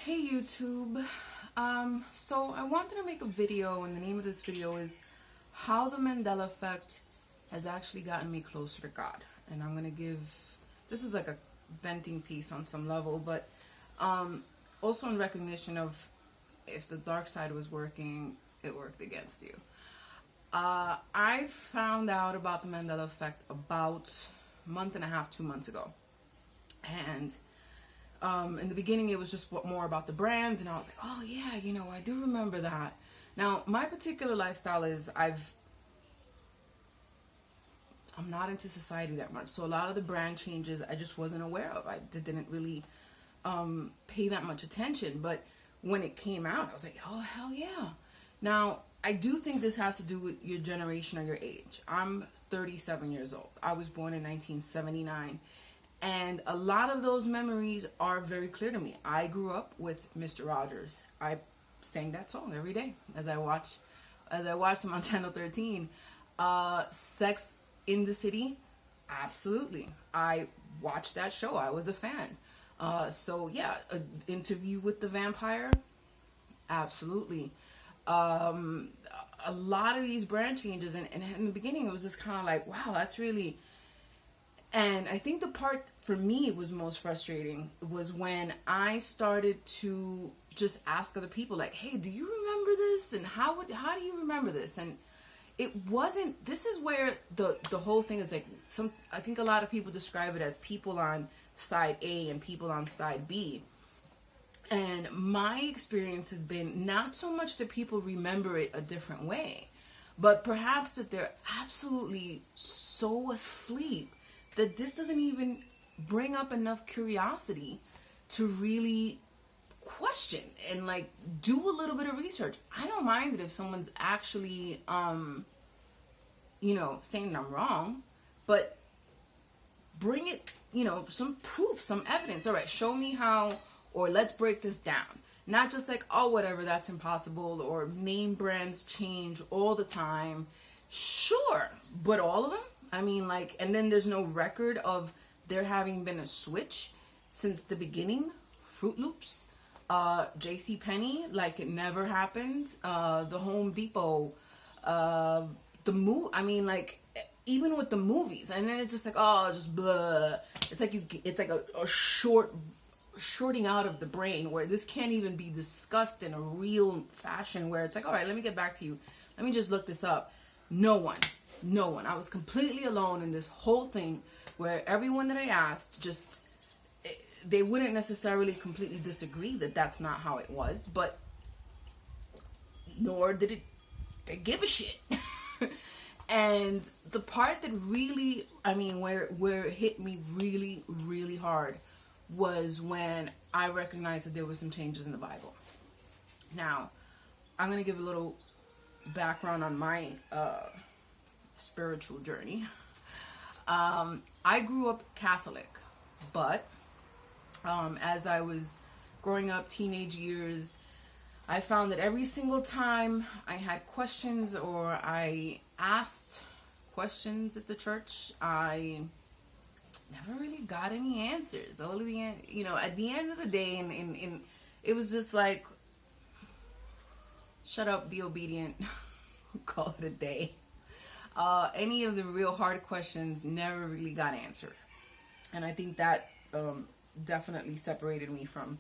Hey YouTube. So I wanted to make a video, and the name of this video is how the Mandela effect has actually gotten me closer to God. And I'm gonna give, this is like a venting piece on some level, but also in recognition of if the dark side was working, it worked against you. I found out about the Mandela effect about a month and a half, 2 months ago. And in the beginning, it was just more about the brands, and I was like, oh yeah, I do remember that. Now, my particular lifestyle is I'm not into society that much, so a lot of the brand changes I just wasn't aware of. I didn't really pay that much attention, but when it came out, I was like, oh hell yeah. Now, I do think this has to do with your generation or your age. I'm 37 years old. I was born in 1979. And a lot of those memories are very clear to me. I grew up with Mr. Rogers. I sang that song every day as I watched him on Channel 13. Sex in the City, absolutely. I watched that show. I was a fan. So yeah, an Interview with the Vampire, absolutely. A lot of these brand changes, and in the beginning it was just kind of like, wow, that's really... And I think the part for me was most frustrating was when I started to just ask other people, like, hey, do you remember this? And how do you remember this? And it wasn't, this is where the whole thing is like, I think a lot of people describe it as people on side A and people on side B. And my experience has been not so much that people remember it a different way, but perhaps that they're absolutely so asleep that this doesn't even bring up enough curiosity to really question and like do a little bit of research. I don't mind it if someone's actually saying I'm wrong, but bring it, some proof, some evidence. All right, show me how, or let's break this down. Not just like, oh, whatever, that's impossible, or name brands change all the time. Sure, but all of them? I mean, like, and then there's no record of there having been a switch since the beginning. Fruit Loops, JCPenney, like it never happened. The Home Depot, I mean, like, even with the movies, and then it's just like, oh, just blah. It's like it's like a shorting out of the brain where this can't even be discussed in a real fashion. Where it's like, all right, let me get back to you. Let me just look this up. No one. I was completely alone in this whole thing where everyone that I asked they wouldn't necessarily completely disagree that that's not how it was, but nor did they give a shit. And the part that really, I mean, where it hit me really, really hard was when I recognized that there were some changes in the Bible. Now, I'm going to give a little background on my spiritual journey. I grew up Catholic, but as I was growing up, teenage years, I found that every single time I had questions or I asked questions at the church, I never really got any answers. Only at the end of the day, and it was just like, shut up, be obedient, call it a day. Any of the real hard questions never really got answered. And I think that definitely separated me from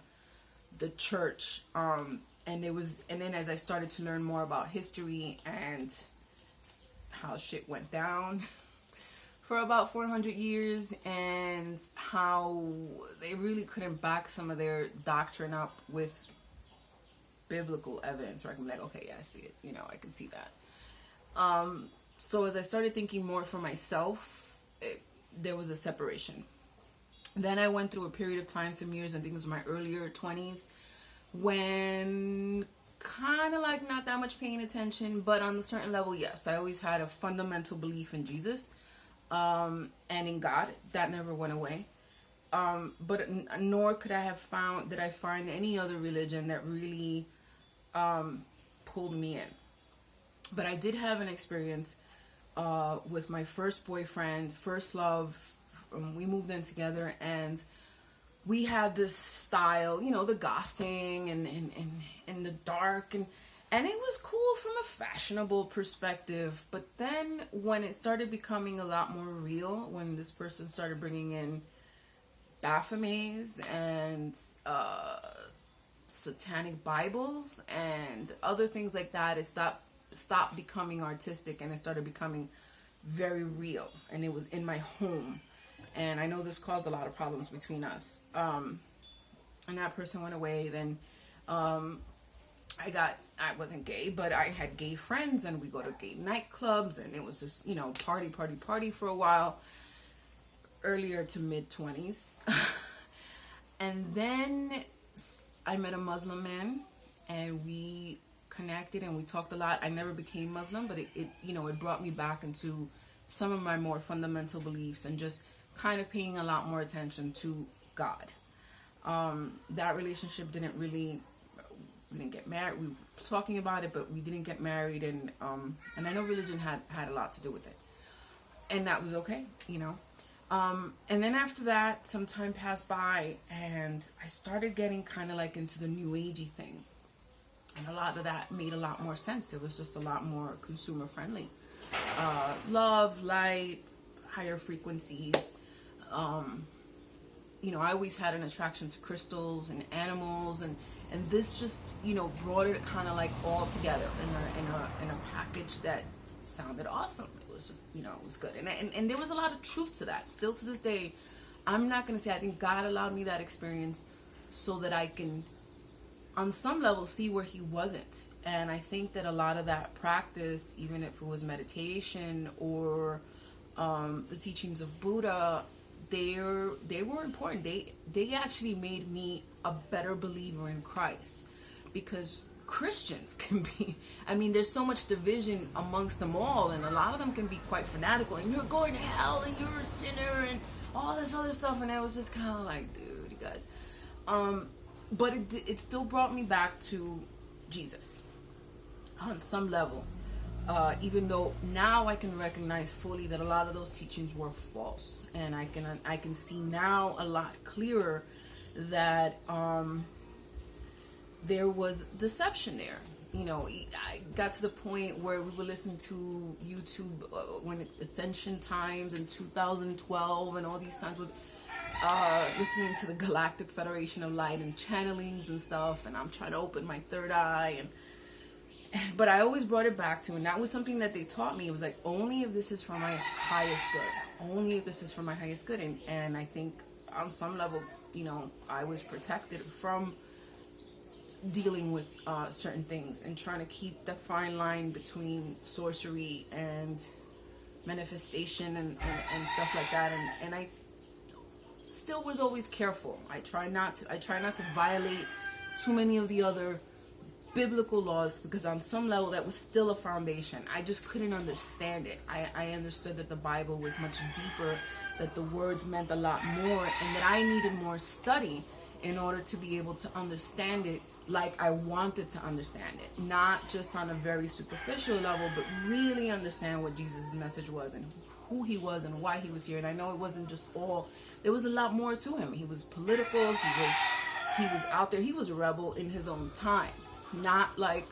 the church. And then as I started to learn more about history and how shit went down for about 400 years and how they really couldn't back some of their doctrine up with biblical evidence, where I can be like, okay, yeah, I see it. I can see that. So as I started thinking more for myself, there was a separation. Then I went through a period of time, some years, I think it was my earlier 20s, when kind of like not that much paying attention, but on a certain level, yes. I always had a fundamental belief in Jesus and in God. That never went away. But nor could I find any other religion that really pulled me in. But I did have an experience with my first boyfriend, first love. We moved in together, and we had this style, you know, the goth thing and the dark, and it was cool from a fashionable perspective. But then when it started becoming a lot more real, when this person started bringing in Baphomets and satanic Bibles and other things like that, it stopped becoming artistic, and it started becoming very real, and it was in my home. And I know this caused a lot of problems between us. And that person went away. Then I wasn't gay, but I had gay friends, and we go to gay nightclubs, and it was just, you know, party for a while, earlier to mid-20s. And then I met a Muslim man, and we connected, and we talked a lot. I never became Muslim, but it you know, it brought me back into some of my more fundamental beliefs, and just kind of paying a lot more attention to God. That relationship didn't really, we didn't get married. We were talking about it, but we didn't get married, and I know religion had a lot to do with it, and that was okay, you know. And then after that, some time passed by, and I started getting kind of like into the new agey thing, and a lot of that made a lot more sense. It was just a lot more consumer friendly. Love, light, higher frequencies. You know, I always had an attraction to crystals and animals, and this just, you know, brought it kind of like all together in a package that sounded awesome. It was just, you know, it was good, and there was a lot of truth to that. Still to this day, I'm not gonna say, I think God allowed me that experience so that I can, on some level, see where He wasn't. And I think that a lot of that practice, even if it was meditation or the teachings of Buddha, they were important. They actually made me a better believer in Christ, because Christians can be, I mean, there's so much division amongst them all, and a lot of them can be quite fanatical, and you're going to hell, and you're a sinner, and all this other stuff. And I was just kind of like, dude, you guys. But it still brought me back to Jesus on some level. Even though now I can recognize fully that a lot of those teachings were false, and I can see now a lot clearer that there was deception there. You know, I got to the point where we were listening to YouTube when Ascension times in 2012 and all these times with listening to the Galactic Federation of Light and channelings and stuff, and I'm trying to open my third eye, but I always brought it back to, and that was something that they taught me. It was like, only if this is for my highest good. Only if this is for my highest good. And I think on some level, you know, I was protected from dealing with certain things and trying to keep the fine line between sorcery and manifestation and stuff like that. And I still was always careful. I try not to violate too many of the other biblical laws, because on some level that was still a foundation. I just couldn't understand it. I understood that the Bible was much deeper, that the words meant a lot more, and that I needed more study in order to be able to understand it like I wanted to understand it. Not just on a very superficial level, but really understand what Jesus' message was and who He was and why He was here. And I know it wasn't just all, there was a lot more to Him. He was political, he was out there, He was a rebel in His own time. Not like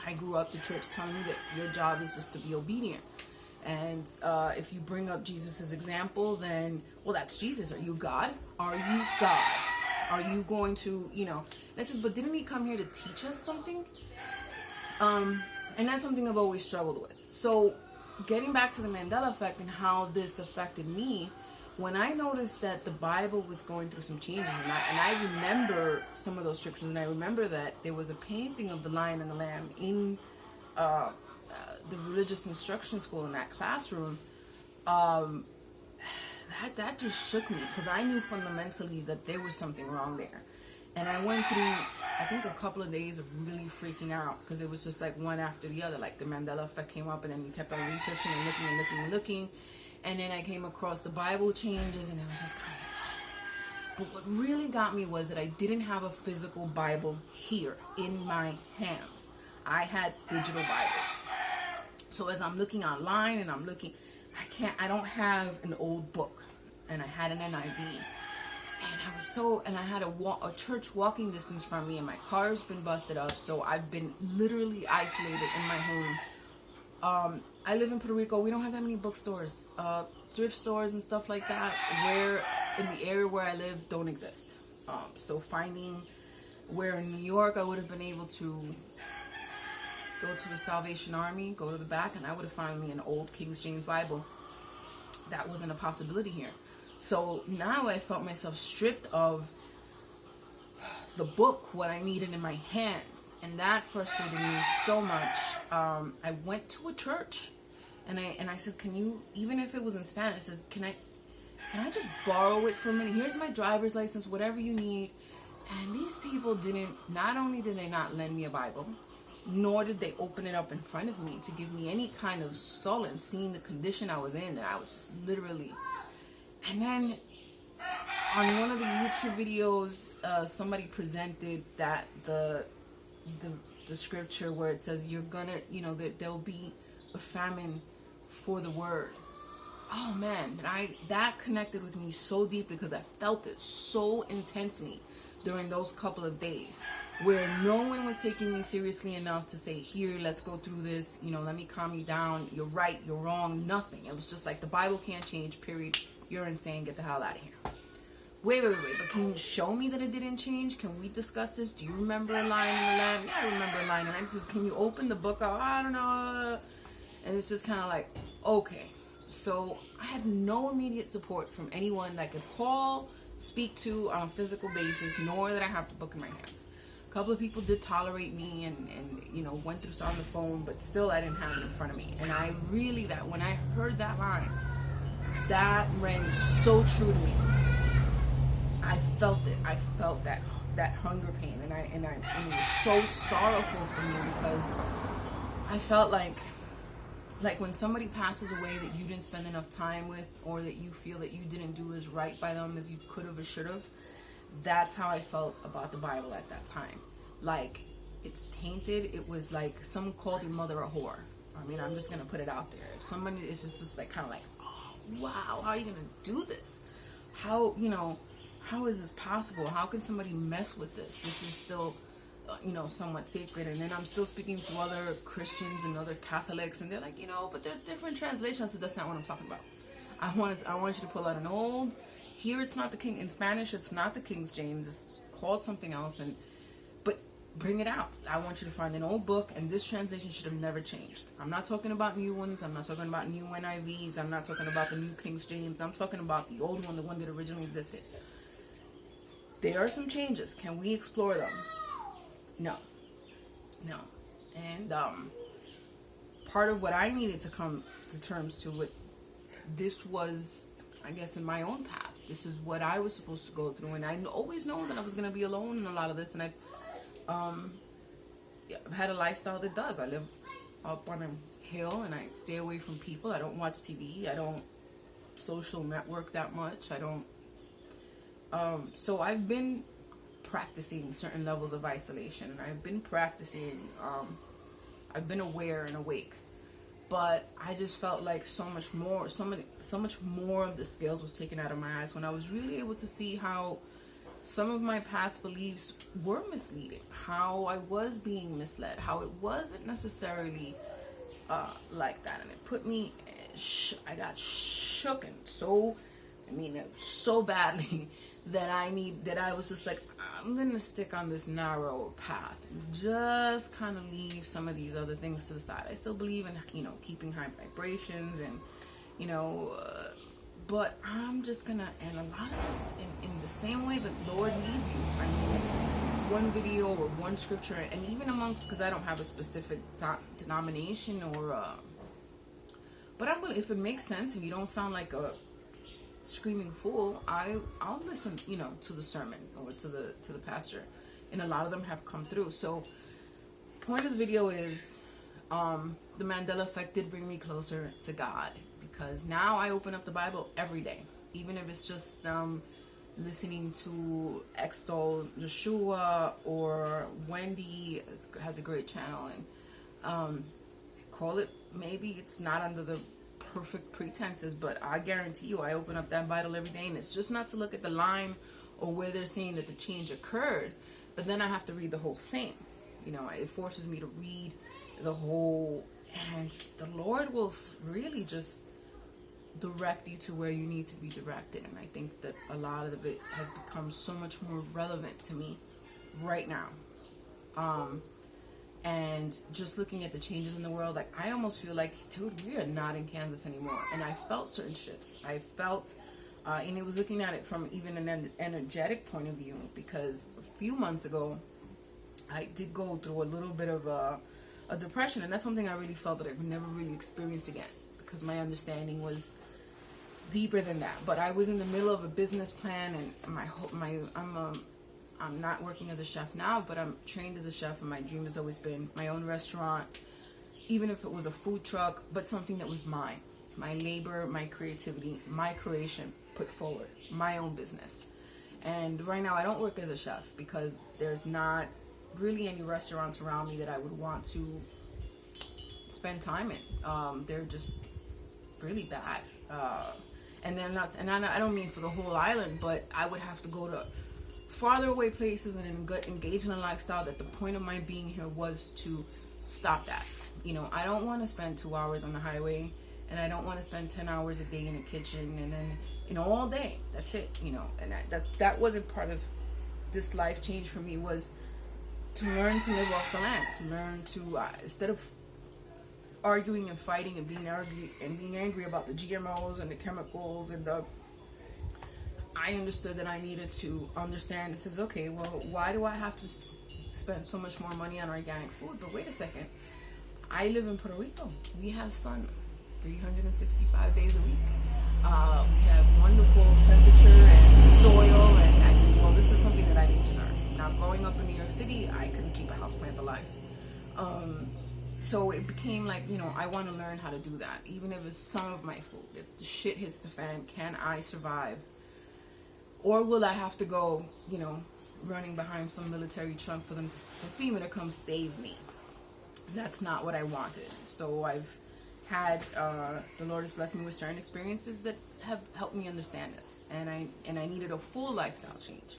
I grew up the church telling me that your job is just to be obedient. And if you bring up Jesus' example, then, well, that's Jesus. Are you God? Are you God? Are you going to, you know, and it says, but didn't He come here to teach us something? And that's something I've always struggled with. So getting back to the Mandela effect and how this affected me, when I noticed that the Bible was going through some changes, and I remember some of those scriptures, and I remember that there was a painting of the Lion and the Lamb in the religious instruction school in that classroom, that just shook me, because I knew fundamentally that there was something wrong there. And I went through, I think, a couple of days of really freaking out, because it was just like one after the other. Like the Mandela effect came up, and then we kept on researching and looking. And then I came across the Bible changes, and it was just kind of, but what really got me was that I didn't have a physical Bible here in my hands. I had digital Bibles. So as I'm looking online and I'm looking, I don't have an old book, and I had an NIV. And I had a church walking distance from me, and my car's been busted up, so I've been literally isolated in my home. I live in Puerto Rico. We don't have that many bookstores, thrift stores and stuff like that, where in the area where I live don't exist. So finding where in New York I would have been able to go to the Salvation Army, go to the back, and I would have found me an old King James Bible. That wasn't a possibility here. So now I felt myself stripped of the book, what I needed in my hands, and that frustrated me so much. I went to a church, and I said, can you, even if it was in Spanish, I says, can I just borrow it for a minute? Here's my driver's license, whatever you need. And these people not only did they not lend me a Bible, nor did they open it up in front of me to give me any kind of solace, seeing the condition I was in, that I was just literally. And then on one of the YouTube videos, somebody presented that the scripture where it says you're gonna, that there'll be a famine for the word. Oh man, that connected with me so deeply, because I felt it so intensely during those couple of days, where no one was taking me seriously enough to say, here, let's go through this, let me calm you down, you're right, you're wrong, nothing. It was just like, the Bible can't change, period. You're insane, get the hell out of here. Wait, but can you show me that it didn't change? Can we discuss this? Do you remember a line in the Lamb? Yeah, I remember a line. And I just, can you open the book up? I don't know. And it's just kind of like, okay. So I had no immediate support from anyone that I could call, speak to on a physical basis, nor that I have the book in my hands. A couple of people did tolerate me and went through some on the phone, but still I didn't have it in front of me. And I really, when I heard that line, that rang so true to me. I felt it. I felt that hunger pain, and it was so sorrowful for me, because I felt like when somebody passes away that you didn't spend enough time with, or that you feel that you didn't do as right by them as you could have or should have. That's how I felt about the Bible at that time. Like, it's tainted. It was like someone called your mother a whore. I mean, I'm just gonna put it out there. If somebody is just like kind of like, oh wow, how are you gonna do this? How is this possible? How can somebody mess with this? This is still, somewhat sacred. And then I'm still speaking to other Christians and other Catholics, and they're like, but there's different translations. So that's not what I'm talking about. I want you to pull out an old. Here it's not the King in Spanish. It's not the King James. It's called something else. But bring it out. I want you to find an old book, and this translation should have never changed. I'm not talking about new ones. I'm not talking about new NIVs. I'm not talking about the new King James. I'm talking about the old one, the one that originally existed. There are some changes. Can we explore them? No. And part of what I needed to come to terms to with this was, I guess, in my own path. This is what I was supposed to go through, and I always know that I was going to be alone in a lot of this. And I've had a lifestyle that does. I live up on a hill, and I stay away from people. I don't watch TV. I don't social network that much. I don't. So I've been practicing certain levels of isolation, and I've been practicing, I've been aware and awake, but I just felt like so much more of the scales was taken out of my eyes when I was really able to see how some of my past beliefs were misleading, how I was being misled, how it wasn't necessarily like that. And it put me, I got shooken so badly that I was just like, I'm gonna stick on this narrow path and just kind of leave some of these other things to the side. I still believe in keeping high vibrations and but I'm just gonna, and a lot of it in the same way that Lord leads you. I mean, one video or one scripture, and even amongst, because I don't have a specific denomination or but I'm gonna, if it makes sense and you don't sound like a screaming fool, I'll listen, to the sermon or to the pastor, and a lot of them have come through. So, point of the video is, the Mandela effect did bring me closer to God, because now I open up the Bible every day, even if it's just listening to Extol Joshua, or Wendy has a great channel, and call it, maybe it's not under the perfect pretenses, but I guarantee you I open up that Bible every day, and it's just not to look at the line or where they're saying that the change occurred, but then I have to read the whole thing. You know, it forces me to read the whole, and the Lord will really just direct you to where you need to be directed. And I think that a lot of it has become so much more relevant to me right now. And just looking at the changes in the world, like, I almost feel like, dude, we are not in Kansas anymore. And I felt certain shifts. I felt, and it was looking at it from even an energetic point of view, because a few months ago, I did go through a little bit of a depression, and that's something I really felt that I've never really experienced again, because my understanding was deeper than that. But I was in the middle of a business plan, and I'm not working as a chef now, but I'm trained as a chef, and my dream has always been my own restaurant, even if it was a food truck, but something that was mine. My labor, my creativity, my creation put forward, my own business. And right now I don't work as a chef because there's not really any restaurants around me that I would want to spend time in. They're just really bad. And they're not, and I don't mean for the whole island, but I would have to go to farther away places and engage in a lifestyle that the point of my being here was to stop that. You know, I don't want to spend 2 hours on the highway, and I don't want to spend 10 hours a day in the kitchen, and then, you know, all day. That's it, you know. And that wasn't part of this life change for me, was to learn to live off the land, to learn to, instead of arguing and fighting and being angry about the GMOs and the chemicals and I understood that I needed to understand. This is okay. Well, why do I have to spend so much more money on organic food? But wait a second. I live in Puerto Rico. We have sun 365 days a week. We have wonderful temperature and soil. And I said, well, this is something that I need to learn. Now, growing up in New York City, I couldn't keep a houseplant alive. So it became like, you know, I want to learn how to do that. Even if it's some of my food. If the shit hits the fan, can I survive? Or will I have to go, you know, running behind some military trunk for FEMA to come save me? That's not what I wanted. So I've had, the Lord has blessed me with certain experiences that have helped me understand this. And I needed a full lifestyle change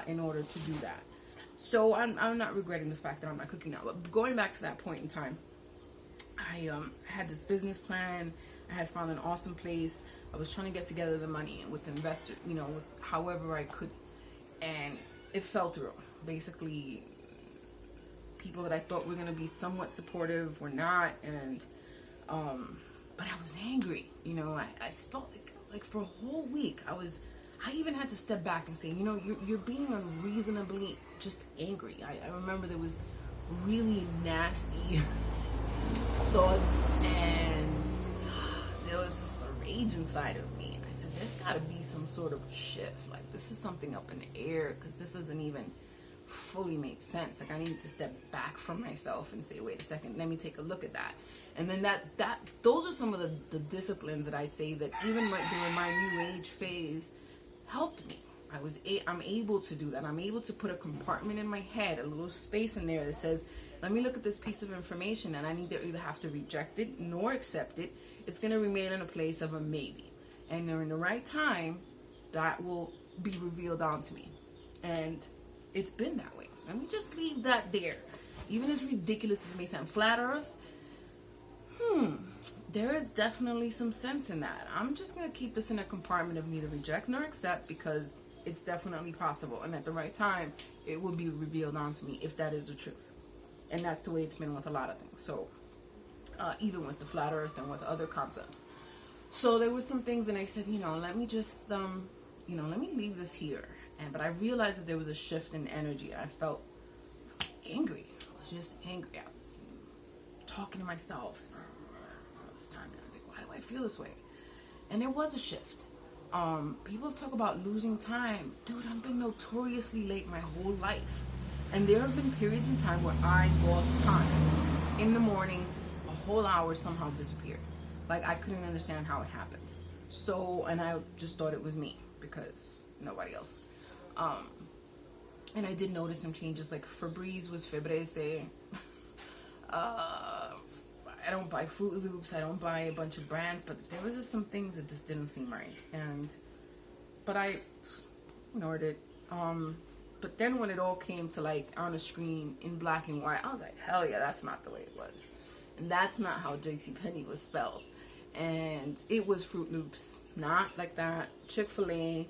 in order to do that. So I'm not regretting the fact that I'm not cooking now. But going back to that point in time, I had this business plan. I had found an awesome place. I was trying to get together the money with investors, you know, with however I could, and it fell through. Basically, people that I thought were going to be somewhat supportive were not, and but I was angry, you know. I felt like for a whole week I even had to step back and say, you know, you're being unreasonably just angry. I remember there was really nasty thoughts, and there was just a rage inside of me. And I said, there's got to be some sort of shift. Like, this is something up in the air, because this doesn't even fully make sense. Like, I need to step back from myself and say, wait a second, let me take a look at that. And then those are some of the disciplines that I'd say that even during my new age phase helped me. I'm able to do that. I'm able to put a compartment in my head, a little space in there that says, let me look at this piece of information, and I need to either have to reject it nor accept it. It's going to remain in a place of a maybe. And during the right time, that will be revealed onto me. And it's been that way. Let me just leave that there. Even as ridiculous as it may sound, flat earth, there is definitely some sense in that. I'm just going to keep this in a compartment of neither reject nor accept, because it's definitely possible. And at the right time, it will be revealed onto me if that is the truth. And that's the way it's been with a lot of things. So, even with the flat earth and with other concepts. So there were some things, and I said, you know, let me just, you know, let me leave this here. But I realized that there was a shift in energy. I felt angry. I was just angry. I was talking to myself all this time. And I was like, why do I feel this way? And there was a shift. People talk about losing time. Dude, I've been notoriously late my whole life. And there have been periods in time where I lost time. In the morning, a whole hour somehow disappeared. Like, I couldn't understand how it happened. So, and I just thought it was me, because nobody else. And I did notice some changes, like Febreze was Febreze. I don't buy Fruit Loops, I don't buy a bunch of brands, but there was just some things that just didn't seem right. But I ignored it. But then when it all came to like on a screen in black and white, I was like, hell yeah, that's not the way it was. And that's not how JCPenney was spelled. And it was Fruit Loops, not like that. Chick-fil-A,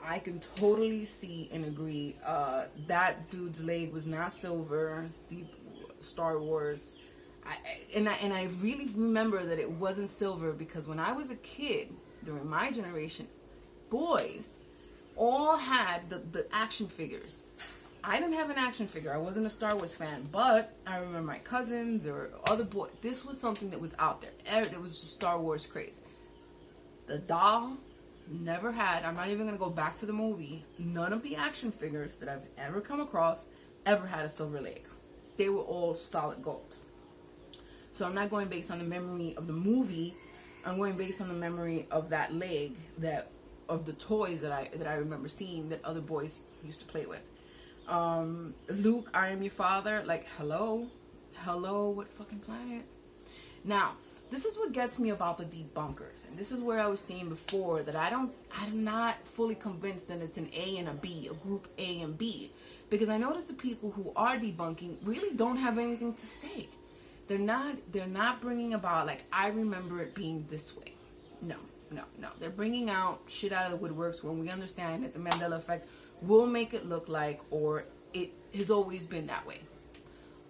I can totally see and agree. That dude's leg was not silver. See, Star Wars. I really remember that it wasn't silver because when I was a kid, during my generation, boys all had the action figures. I didn't have an action figure. I wasn't a Star Wars fan, but I remember my cousins or other boys. This was something that was out there. There was a Star Wars craze. The doll never had. I'm not even going to go back to the movie. None of the action figures that I've ever come across ever had a silver leg. They were all solid gold. So I'm not going based on the memory of the movie. I'm going based on the memory of that leg, of the toys that I remember seeing that other boys used to play with. Luke, I am your father. Like, hello, what fucking planet? Now, this is what gets me about the debunkers, and this is where I was saying before that I'm not fully convinced that it's an A and a B, a group A and B, because I notice the people who are debunking really don't have anything to say. They're not bringing about like, I remember it being this way. No. They're bringing out shit out of the woodworks when we understand that the Mandela effect will make it look like, or it has always been that way.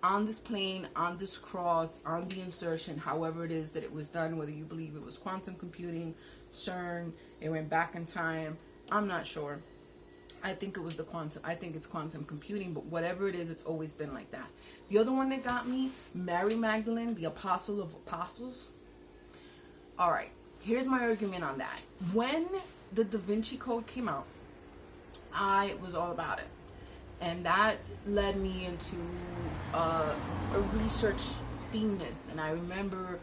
On this plane, on this cross, on the insertion, however it is that it was done, whether you believe it was quantum computing, CERN, it went back in time, I'm not sure. I think it's quantum computing, but whatever it is, it's always been like that. The other one that got me, Mary Magdalene, the apostle of apostles. All right, here's my argument on that. When the Da Vinci Code came out, I was all about it. And that led me into a research themeness. And I remember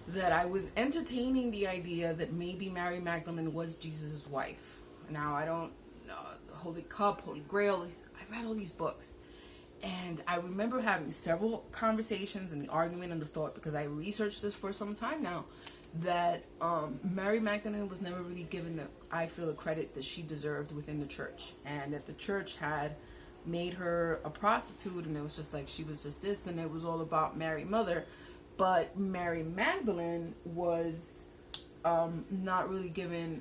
that I was entertaining the idea that maybe Mary Magdalene was Jesus' wife. Now, I don't know, the Holy Cup, Holy Grail, I read all these books. And I remember having several conversations and the argument and the thought, because I researched this for some time now, that Mary Magdalene was never really given the credit that she deserved within the church. And that the church had made her a prostitute, and it was just like she was just this, and it was all about Mary Mother. But Mary Magdalene was not really given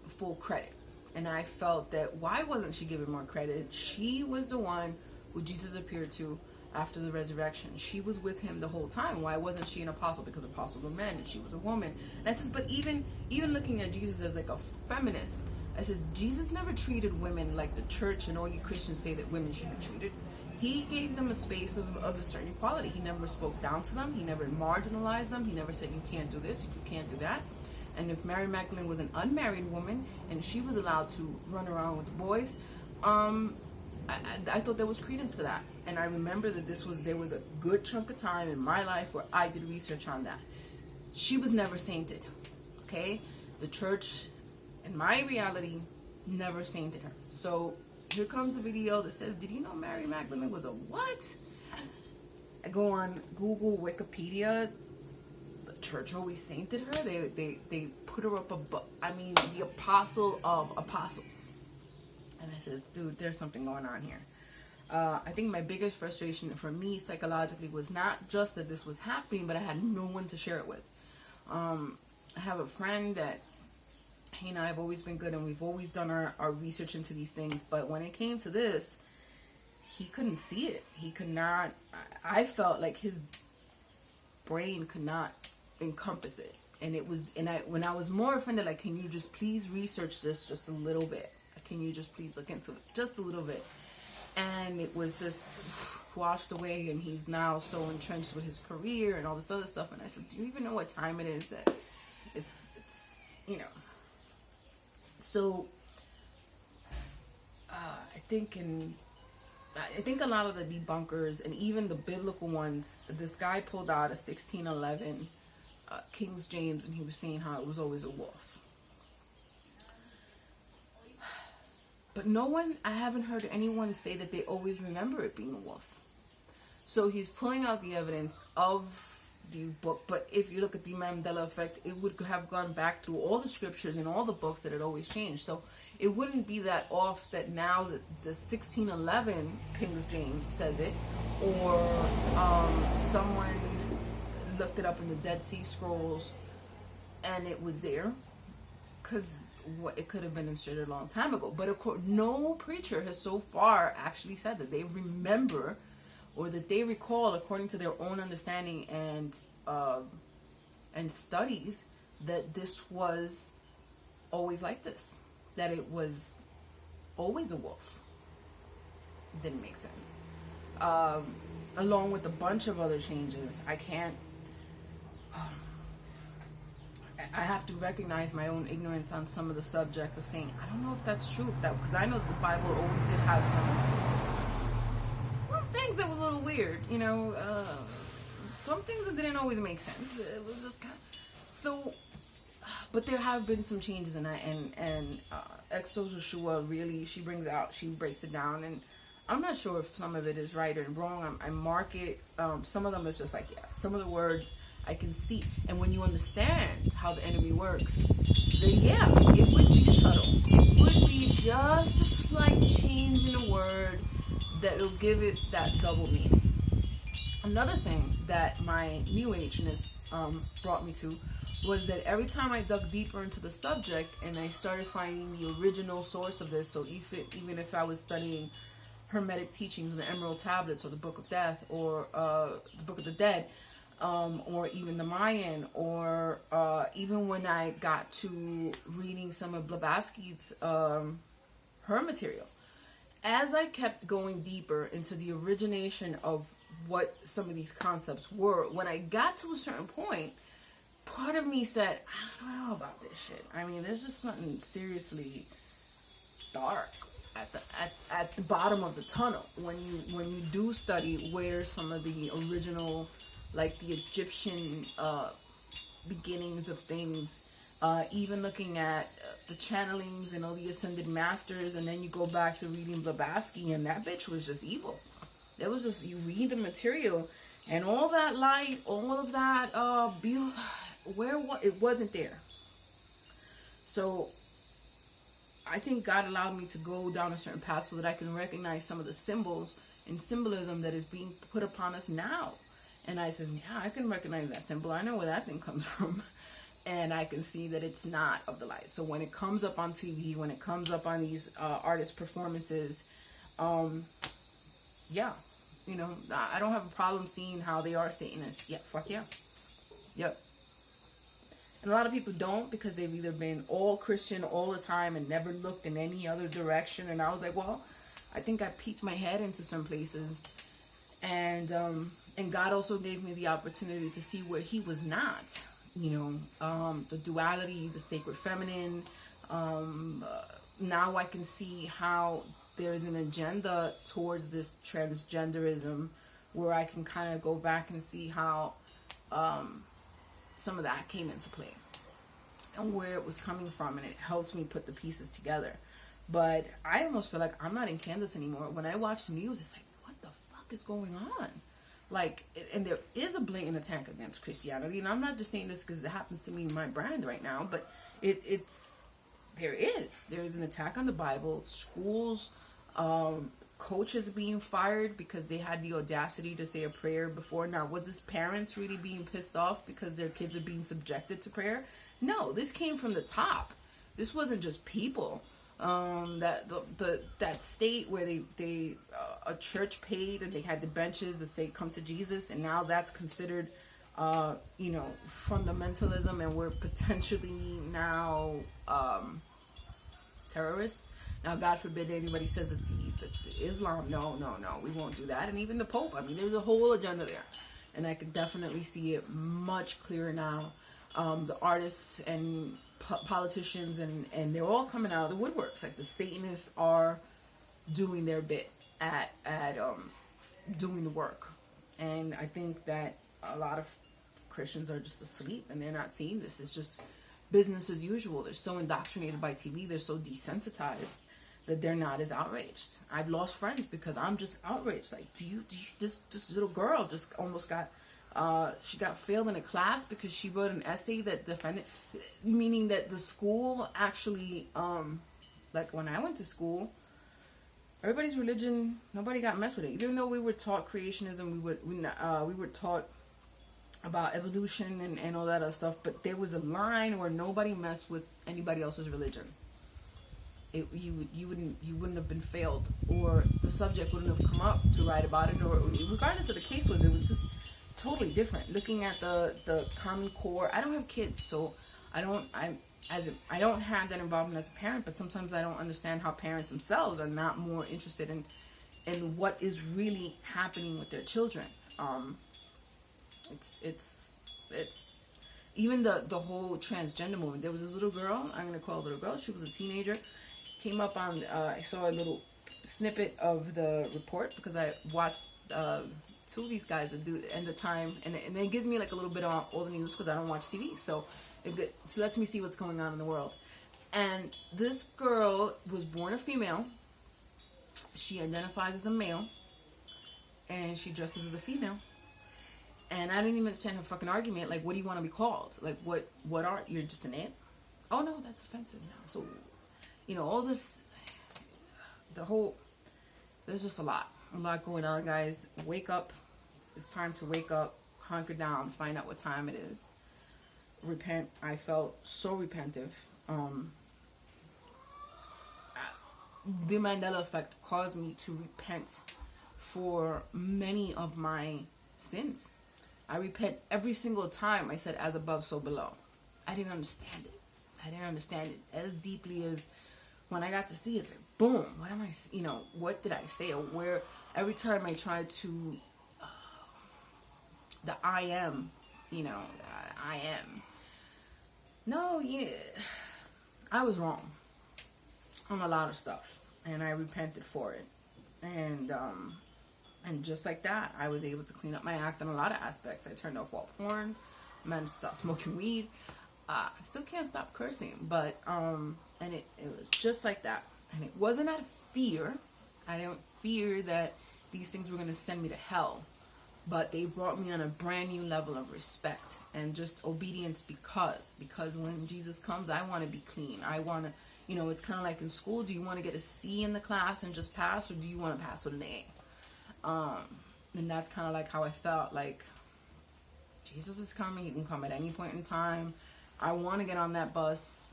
full credit. And I felt that, why wasn't she given more credit? She was the one who Jesus appeared to after the resurrection. She was with him the whole time. Why wasn't she an apostle? Because apostles were men and she was a woman. And I said, but even looking at Jesus as like a feminist, I said, Jesus never treated women like the church and all you Christians say that women should be treated. He gave them a space of a certain quality. He never spoke down to them. He never marginalized them. He never said, you can't do this, you can't do that. And if Mary Magdalene was an unmarried woman and she was allowed to run around with the boys, I thought there was credence to that. And I remember that there was a good chunk of time in my life where I did research on that. She was never sainted, okay? The church, in my reality, never sainted her. So here comes a video that says, did you know Mary Magdalene was a what? I go on Google, Wikipedia. The church always sainted her. They put her up above, the apostle of apostles. And I says, dude, there's something going on here. I think my biggest frustration for me psychologically was not just that this was happening, but I had no one to share it with. I have a friend that, I've always been good and we've always done our research into these things. But when it came to this, he couldn't see it. He could not, I felt like his brain could not encompass it. And when I was more offended, like, can you just please research this just a little bit? Can you just please look into it just a little bit? And it was just washed away, and he's now so entrenched with his career and all this other stuff. And I said, do you even know what time it is that it's So I think a lot of the debunkers and even the biblical ones, this guy pulled out a 1611 King James, and he was saying how it was always a wolf. But I haven't heard anyone say that they always remember it being a wolf. So he's pulling out the evidence of the book. But if you look at the Mandela effect, it would have gone back through all the scriptures and all the books that had always changed. So it wouldn't be that off that now the 1611 King James says it, or someone looked it up in the Dead Sea Scrolls and it was there, because it could have been inserted a long time ago. But of course, no preacher has so far actually said that they remember or that they recall, according to their own understanding and studies, that this was always like this, that it was always a wolf. Didn't make sense. Along with a bunch of other changes, I have to recognize my own ignorance on some of the subject of saying, I don't know if that's true, because I know the Bible always did have some things that were a little weird, some things that didn't always make sense. It was just kind of, so, but there have been some changes, and Exo Joshua really, she breaks it down, and I'm not sure if some of it is right or wrong. I mark it. Some of them is just like, yeah, some of the words I can see. And when you understand how the enemy works, then yeah, it would be subtle. It would be just a slight change in a word that will give it that double meaning. Another thing that my New Ageness brought me to was that every time I dug deeper into the subject and I started finding the original source of this, so even if I was studying Hermetic teachings, the Emerald Tablets, or the Book of Death, or the Book of the Dead, or even the Mayan, or even when I got to reading some of Blavatsky's her material, as I kept going deeper into the origination of what some of these concepts were, when I got to a certain point, part of me said, I don't know about this shit. I mean, there's just something seriously dark at the bottom of the tunnel when you do study where some of the original, like the Egyptian beginnings of things, even looking at the channelings and all the ascended masters, and then you go back to reading Blavatsky, and that bitch was just evil. It was just, you read the material and all that light, all of that it wasn't there. So I think God allowed me to go down a certain path so that I can recognize some of the symbols and symbolism that is being put upon us now. And I says, yeah, I can recognize that symbol. I know where that thing comes from. And I can see that it's not of the light. So when it comes up on TV, when it comes up on these artist performances, yeah, I don't have a problem seeing how they are Satanists. Yeah, fuck yeah. Yep. And a lot of people don't, because they've either been all Christian all the time and never looked in any other direction. And I was like, well, I think I peeked my head into some places. And God also gave me the opportunity to see where he was not. The duality, the sacred feminine. Now I can see how there's an agenda towards this transgenderism, where I can kind of go back and see how some of that came into play and where it was coming from, and it helps me put the pieces together. But I almost feel like I'm not in Kansas anymore. When I watch the news, it's like, what the fuck is going on? Like, and there is a blatant attack against Christianity, and I'm not just saying this because it happens to me in my brand right now, but there's an attack on the Bible. Schools, coaches being fired because they had the audacity to say a prayer before. Now, was this parents really being pissed off because their kids are being subjected to prayer? No, this came from the top. This wasn't just people. That state where they a church paid and they had the benches to say come to Jesus, and now that's considered fundamentalism, and we're potentially now terrorists. Now, God forbid anybody says that the Islam, no, we won't do that. And even the Pope, I mean, there's a whole agenda there. And I could definitely see it much clearer now. The artists and politicians, and they're all coming out of the woodworks. Like, the Satanists are doing their bit at doing the work. And I think that a lot of Christians are just asleep and they're not seeing this. It's just business as usual. They're so indoctrinated by TV. They're so desensitized that they're not as outraged. I've lost friends because I'm just outraged. Like, this little girl just almost got, she got failed in a class because she wrote an essay that defended, meaning that the school actually like when I went to school, everybody's religion, nobody got messed with it. Even though we were taught creationism, we were taught about evolution and all that other stuff, but there was a line where nobody messed with anybody else's religion. You wouldn't have been failed, or the subject wouldn't have come up to write about it, or regardless of the case was, it was just totally different. Looking at the Common Core, I don't have kids, so I don't have that involvement as a parent, but sometimes I don't understand how parents themselves are not more interested in what is really happening with their children. It's even the whole transgender movement. There was this little girl, I'm gonna call her a little girl, she was a teenager, came up on, I saw a little snippet of the report, because I watched two of these guys that do end the time, and it gives me like a little bit of all the news, because I don't watch TV, so it lets me see what's going on in the world. And this girl was born a female, she identifies as a male, and she dresses as a female. And I didn't even understand her fucking argument. Like, what do you want to be called? Like, what are, you're just an ant? Oh no, that's offensive now. So, all this, there's just a lot going on, guys. Wake up. It's time to wake up, hunker down, find out what time it is. Repent. I felt so repentive. The Mandela effect caused me to repent for many of my sins. I repent every single time I said as above, so below. I didn't understand it. I didn't understand it as deeply as when I got to see it. It's like, boom, what am I, what did I say? Or where, every time I tried to, the I am, I am. No, yeah, I was wrong on a lot of stuff. And I repented for it. And just like that, I was able to clean up my act in a lot of aspects. I turned off all porn, managed to stop smoking weed. I still can't stop cursing, but and it was just like that. And it wasn't out of fear. I don't fear that these things were going to send me to hell, but they brought me on a brand new level of respect and just obedience, because when Jesus comes, I want to be clean. I want to, it's kind of like in school. Do you want to get a C in the class and just pass, or do you want to pass with an A? And that's kind of like how I felt. Like, Jesus is coming. He can come at any point in time. I want to get on that bus.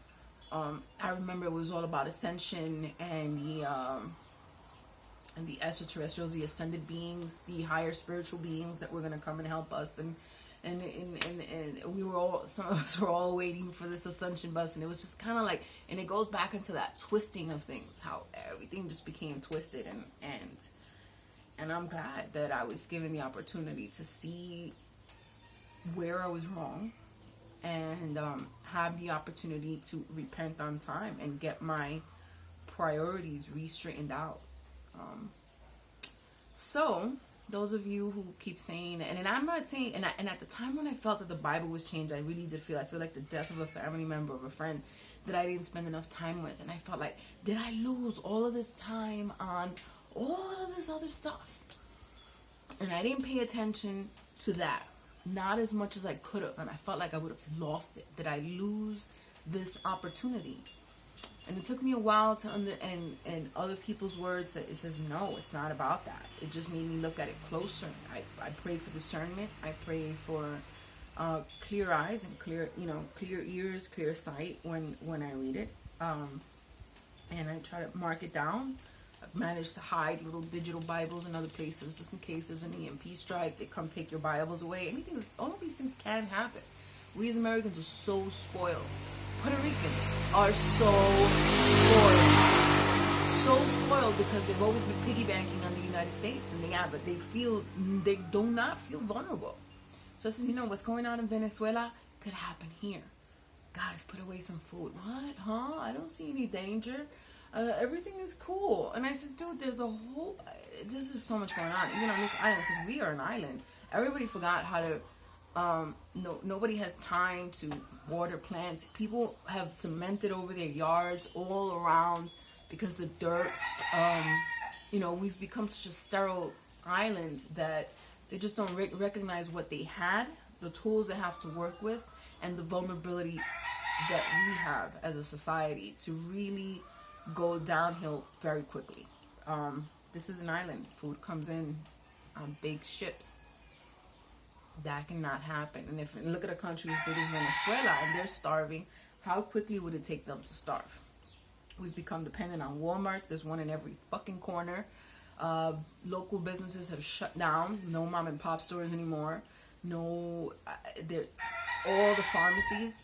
I remember it was all about ascension and the extraterrestrials, the ascended beings, the higher spiritual beings that were going to come and help us. And we were all, some of us were all waiting for this ascension bus, and it was just kind of like, and it goes back into that twisting of things, how everything just became twisted, and I'm glad that I was given the opportunity to see where I was wrong, and have the opportunity to repent on time and get my priorities re-straightened out. So those of you who keep saying, and I'm not saying, and at the time when I felt that the Bible was changed, I really did feel like the death of a family member, of a friend that I didn't spend enough time with, and I felt like, did I lose all of this time on all of this other stuff? And I didn't pay attention to that, not as much as I could have, and I felt like I would have lost it. Did I lose this opportunity? And it took me a while to and other people's words that it says, no, it's not about that. It just made me look at it closer. I pray for discernment. I pray for clear eyes and clear ears, clear sight when I read it. And I try to mark it down. I've managed to hide little digital Bibles in other places just in case there's an EMP strike. They come take your Bibles away. All of these things can happen. We as Americans are so spoiled. Puerto Ricans are so spoiled because they've always been piggybacking on the United States, and but they do not feel vulnerable. Just as what's going on in Venezuela could happen here. Guys, put away some food. What? Huh? I don't see any danger. Everything is cool. And I says, dude, there's just so much going on. Even on this island, since we are an island, everybody forgot how to, nobody has time to water plants. People have cemented over their yards all around because the dirt, we've become such a sterile island that they just don't recognize what they had, the tools they have to work with, and the vulnerability that we have as a society to really go downhill very quickly. This is an island. Food comes in on big ships. That cannot happen. And if look at a country as big as Venezuela and they're starving, how quickly would it take them to starve? We've become dependent on Walmarts. There's one in every fucking corner. Local businesses have shut down. No mom and pop stores anymore. No, all the pharmacies.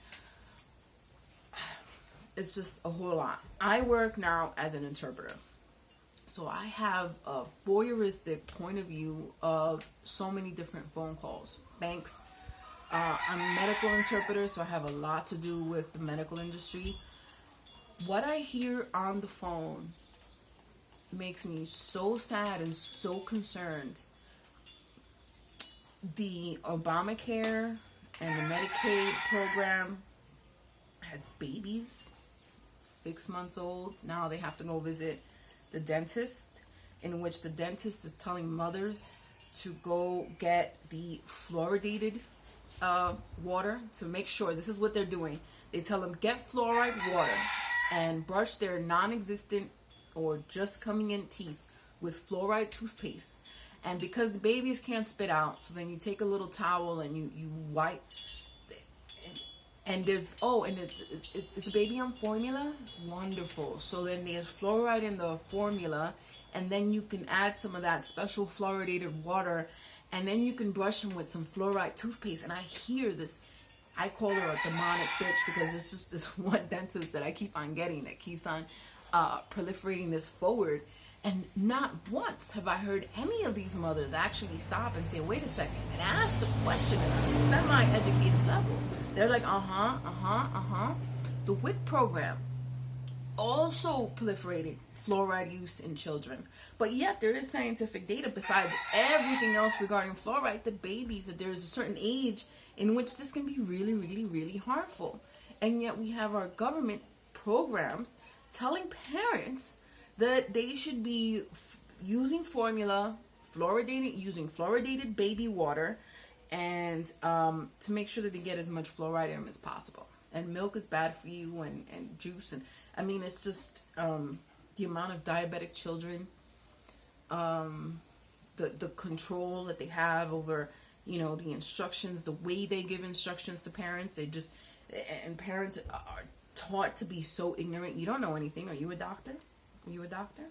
It's just a whole lot. I work now as an interpreter. So I have a voyeuristic point of view of so many different phone calls. Banks. I'm a medical interpreter, so I have a lot to do with the medical industry. What I hear on the phone makes me so sad and so concerned. The Obamacare and the Medicaid program has babies, 6 months old. Now they have to go visit the dentist, in which the dentist is telling mothers to go get the fluoridated water to make sure. This is what they're doing. They tell them get fluoride water and brush their non-existent or just coming in teeth with fluoride toothpaste. And because the babies can't spit out, so then you take a little towel and you wipe. And there's, and it's a baby on formula? Wonderful. So then there's fluoride in the formula, and then you can add some of that special fluoridated water, and then you can brush them with some fluoride toothpaste. And I hear this, I call her a demonic bitch, because it's just this one dentist that I keep on getting that keeps on proliferating this forward. And not once have I heard any of these mothers actually stop and say, wait a second, and ask the question at a semi-educated level. They're like, The WIC program also proliferated fluoride use in children. But yet there is scientific data besides everything else regarding fluoride, that babies, that there's a certain age in which this can be really, really, really harmful. And yet we have our government programs telling parents that they should be using formula, using fluoridated baby water, and to make sure that they get as much fluoride in them as possible. And milk is bad for you, and juice, and I mean, it's just the amount of diabetic children, the control that they have over, the instructions, the way they give instructions to parents. And parents are taught to be so ignorant. You don't know anything. Are you a doctor? Are you a doctor?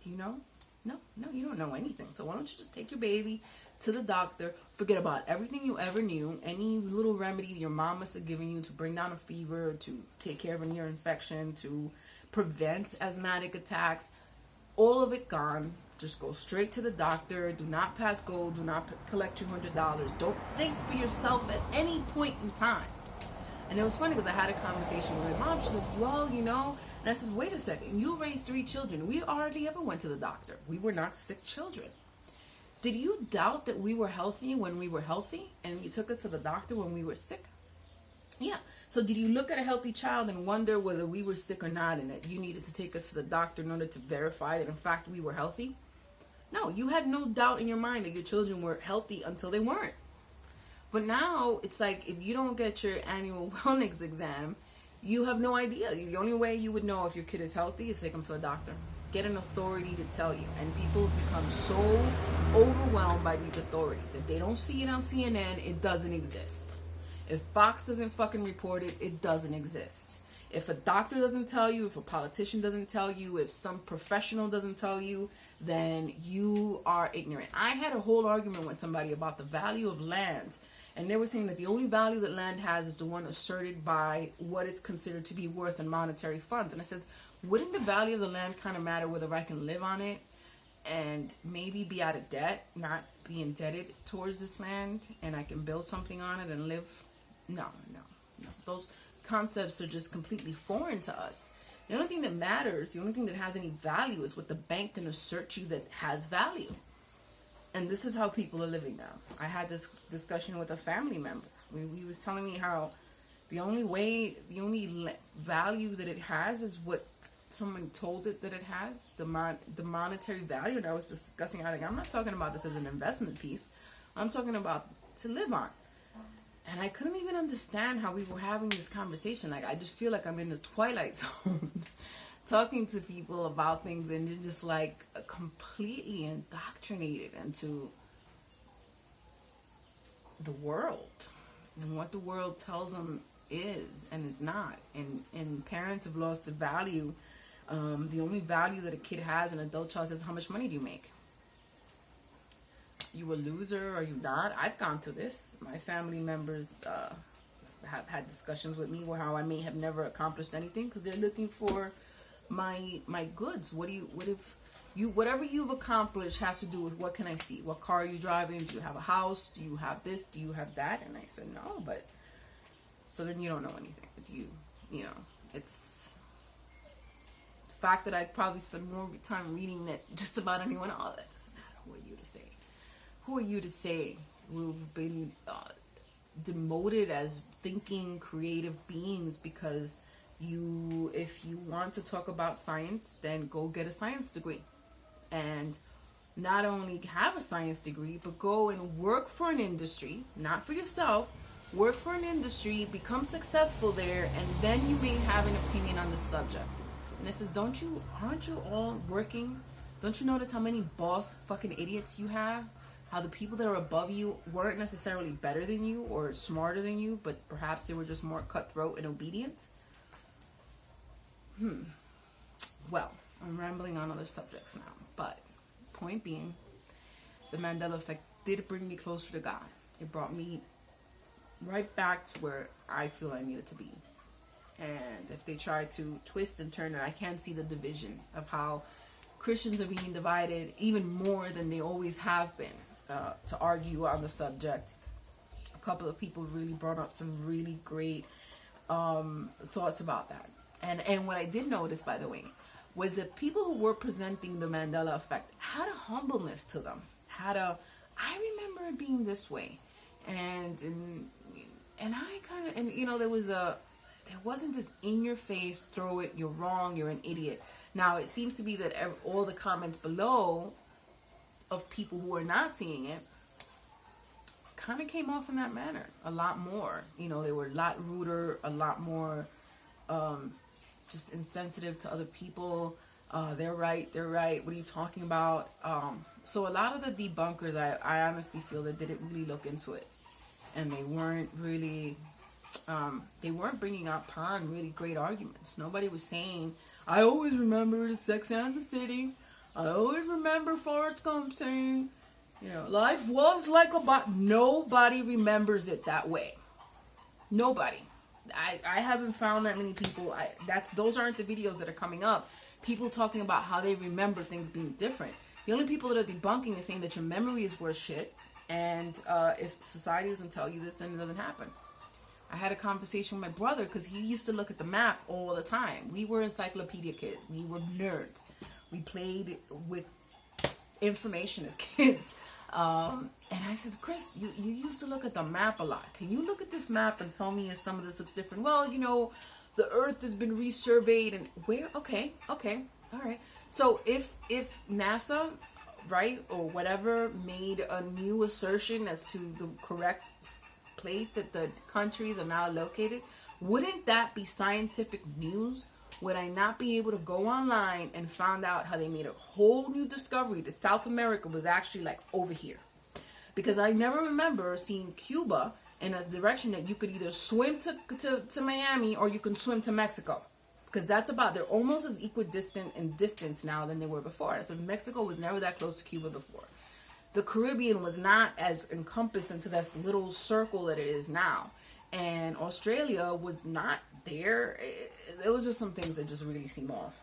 Do you know? No, you don't know anything. So why don't you just take your baby to the doctor, forget about everything you ever knew, any little remedy your mom must have given you to bring down a fever, to take care of an ear infection, to prevent asthmatic attacks, all of it gone. Just go straight to the doctor. Do not pass go. Do not collect $200. Don't think for yourself at any point in time. And it was funny because I had a conversation with my mom. She says, well, and I says, wait a second, you raised 3 children. We hardly ever went to the doctor. We were not sick children. Did you doubt that we were healthy when we were healthy and you took us to the doctor when we were sick? Yeah. So did you look at a healthy child and wonder whether we were sick or not, and that you needed to take us to the doctor in order to verify that in fact we were healthy? No, you had no doubt in your mind that your children were healthy until they weren't. But now it's like, if you don't get your annual wellness exam, you have no idea. The only way you would know if your kid is healthy is take them to a doctor. Get an authority to tell you. And people become so overwhelmed by these authorities. If they don't see it on CNN, it doesn't exist. If Fox doesn't fucking report it, it doesn't exist. If a doctor doesn't tell you, if a politician doesn't tell you, if some professional doesn't tell you, then you are ignorant. I had a whole argument with somebody about the value of land. And they were saying that the only value that land has is the one asserted by what it's considered to be worth in monetary funds. And I says, wouldn't the value of the land kind of matter whether I can live on it and maybe be out of debt, not be indebted towards this land, and I can build something on it and live? No. Those concepts are just completely foreign to us. The only thing that matters, the only thing that has any value is what the bank can assert you that has value. And this is how people are living now. I had this discussion with a family member. He was telling me how the only value that it has is what someone told it that it has, the monetary value. And I was discussing, I'm not talking about this as an investment piece. I'm talking about to live on. And I couldn't even understand how we were having this conversation. Like, I just feel like I'm in the twilight zone. talking to people about things, and you're just like completely indoctrinated into the world and what the world tells them is and is not. And parents have lost the value. The only value that a kid has, an adult child, is how much money do you make? You a loser or you not? I've gone through this. My family members have had discussions with me where how I may have never accomplished anything because they're looking for my goods. Whatever you've accomplished has to do with what can I see? What car are you driving? Do you have a house? Do you have this? Do you have that? And I said no, but so then you don't know anything. You know, it's the fact that I probably spend more time reading than just about anyone else. That doesn't matter. Who are you to say? Who are you to say we've been demoted as thinking creative beings because if you want to talk about science, then go get a science degree. And not only have a science degree, but go and work for an industry, not for yourself, work for an industry, become successful there, and then you may have an opinion on the subject. And it says, aren't you all working? Don't you notice how many boss fucking idiots you have? How the people that are above you weren't necessarily better than you or smarter than you, but perhaps they were just more cutthroat and obedient? Well, I'm rambling on other subjects now, but point being, the Mandela effect did bring me closer to God. It brought me right back to where I feel I needed to be. And if they try to twist and turn it, I can see the division of how Christians are being divided even more than they always have been to argue on the subject. A couple of people really brought up some really great thoughts about that. And what I did notice, by the way, was that people who were presenting the Mandela effect had a humbleness to them. I remember it being this way. And I kind of, and you know, there wasn't this in your face, throw it, you're wrong, you're an idiot. Now, it seems to be that all the comments below of people who are not seeing it kind of came off in that manner. A lot more. You know, they were a lot ruder, a lot more just insensitive to other people. They're right. What are you talking about? So a lot of the debunkers, I honestly feel that didn't really look into it. And they weren't really, they weren't bringing upon really great arguments. Nobody was saying, I always remember the Sex and the City. I always remember Forrest Gump saying, you know, life was like a bot. Nobody remembers it that way. Nobody. I haven't found that many people. Those aren't the videos that are coming up. People talking about how they remember things being different. The only people that are debunking is saying that your memory is worth shit. And if society doesn't tell you this, then it doesn't happen. I had a conversation with my brother because he used to look at the map all the time. We were encyclopedia kids. We were nerds. We played with information as kids. And I says, Chris, you used to look at the map a lot. Can you look at this map and tell me if some of this looks different? Well, you know, the Earth has been resurveyed and where? Okay, all right. So if NASA, right, or whatever, made a new assertion as to the correct place that the countries are now located, wouldn't that be scientific news? Would I not be able to go online and find out how they made a whole new discovery that South America was actually like over here? Because I never remember seeing Cuba in a direction that you could either swim to Miami or you can swim to Mexico. Because they're almost as equidistant in distance now than they were before. It says Mexico was never that close to Cuba before. The Caribbean was not as encompassed into this little circle that it is now. And Australia was not there. There was just some things that just really seem off.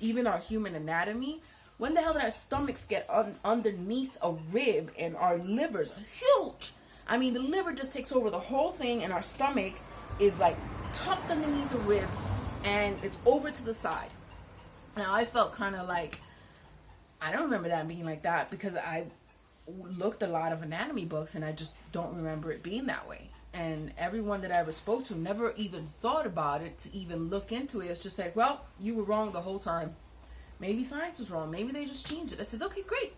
Even our human anatomy. When the hell did our stomachs get underneath a rib and our livers are huge? I mean, the liver just takes over the whole thing and our stomach is like tucked underneath the rib and it's over to the side. Now, I felt kind of like, I don't remember that being like that because I looked a lot of anatomy books and I just don't remember it being that way. And everyone that I ever spoke to never even thought about it to even look into it. It's just like, well, you were wrong the whole time. Maybe science was wrong. Maybe they just changed it. I says, okay, great.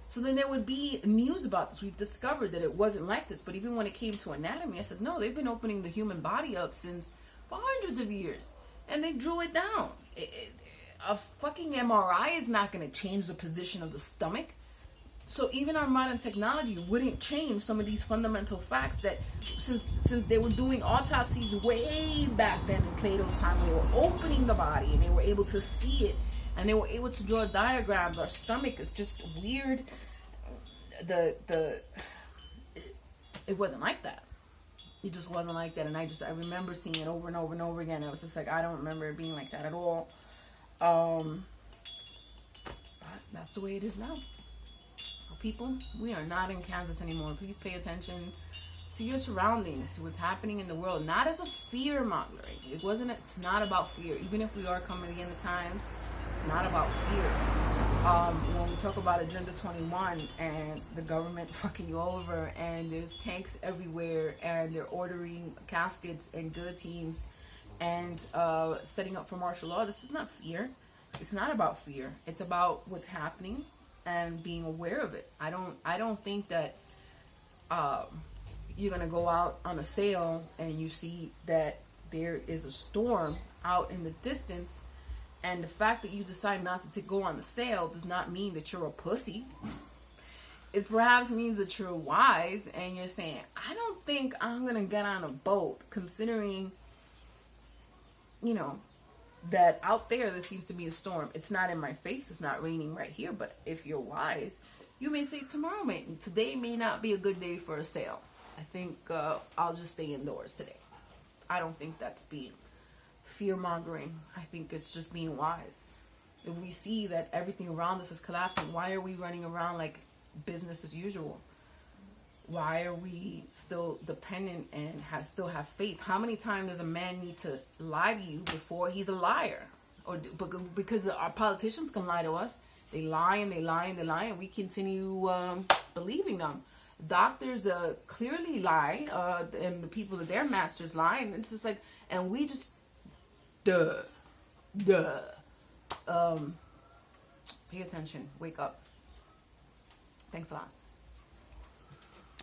So then there would be news about this. We've discovered that it wasn't like this. But even when it came to anatomy, I says, no, they've been opening the human body up for hundreds of years. And they drew it down. a fucking MRI is not going to change the position of the stomach. So even our modern technology wouldn't change some of these fundamental facts that since they were doing autopsies way back then in Plato's time, they were opening the body and they were able to see it and they were able to draw diagrams. Our stomach is just weird. It wasn't like that. It just wasn't like that. And I remember seeing it over and over and over again. I was just like, I don't remember it being like that at all. But that's the way it is now. So people, we are not in Kansas anymore. Please pay attention to your surroundings, to what's happening in the world. Not as a fear mongering. It's not about fear. Even if we are coming to the end of times, it's not about fear. When we talk about Agenda 21 and the government fucking you over and there's tanks everywhere and they're ordering caskets and guillotines and setting up for martial law, this is not fear. It's not about fear. It's about what's happening and being aware of it. I don't think that you're gonna go out on a sail and you see that there is a storm out in the distance, and the fact that you decide not to go on the sail does not mean that you're a pussy. It perhaps means that you're wise and you're saying, I don't think I'm gonna get on a boat, considering, that out there seems to be a storm. It's not in my face, it's not raining right here, but if you're wise, you may say today may not be a good day for a sail. I think I'll just stay indoors today. I don't think that's being fear-mongering. I think it's just being wise. If we see that everything around us is collapsing, why are we running around like business as usual? Why are we still dependent and still have faith? How many times does a man need to lie to you before he's a liar? Because our politicians can lie to us. They lie and they lie and they lie, and we continue believing them. Doctors clearly lie, and the people that their masters lie, and it's just like, and we just, pay attention, wake up. Thanks a lot.